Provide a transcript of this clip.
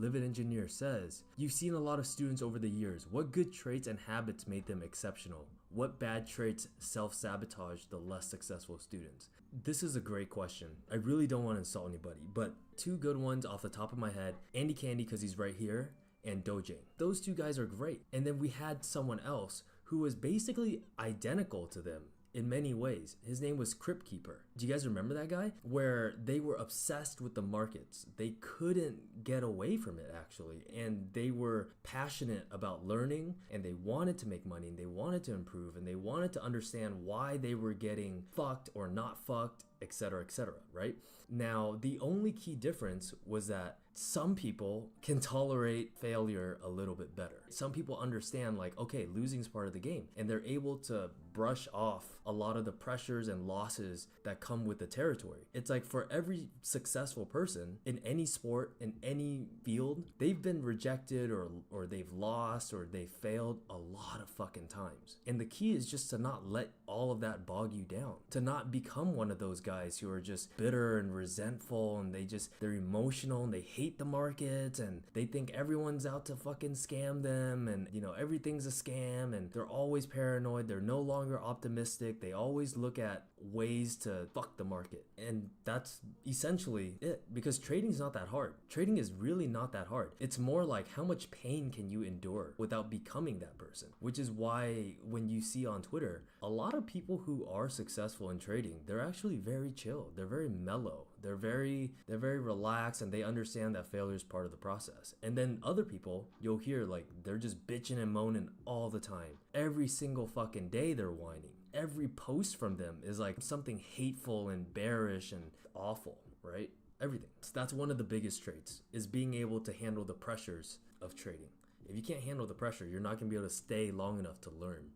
Live It Engineer says, "You've seen a lot of students over the years. What good traits and habits made them exceptional? What bad traits self-sabotage the less successful students?" This is a great question. I really don't want to insult anybody, but two good ones off the top of my head: Andy Candy, because he's right here, and Dojang. Those two guys are great. And then we had someone else who was basically identical to them in many ways. His name was Crypt Keeper. Do you guys remember that guy? Where they were obsessed with the markets. They couldn't get away from it, actually. And they were passionate about learning, and they wanted to make money, and they wanted to improve, and they wanted to understand why they were getting fucked or not fucked, etc., right? Now, the only key difference was that some people can tolerate failure a little bit better. Some people understand, like, okay, losing is part of the game, and they're able to brush off a lot of the pressures and losses that come with the territory. It's like for every successful person in any sport, in any field, they've been rejected or they've lost or they failed a lot of fucking times. And the key is just to not let all of that bog you down, to not become one of those guys who are just bitter and resentful, and they're emotional, and they hate the markets, and they think everyone's out to fucking scam them, and everything's a scam, and they're always paranoid, they're no longer optimistic, they always look at ways to fuck the market. And that's essentially it, because trading is not that hard. Trading is really not that hard. It's more like, how much pain can you endure without becoming that person? Which is why when you see on Twitter, a lot of people who are successful in trading, they're actually very chill, they're very mellow, they're very relaxed, and they understand that failure is part of the process. And then other people, you'll hear like they're just bitching and moaning all the time. Every single fucking day they're whining. Every post from them is like something hateful and bearish and awful, right? Everything. So that's one of the biggest traits, is being able to handle the pressures of trading. If you can't handle the pressure, you're not going to be able to stay long enough to learn.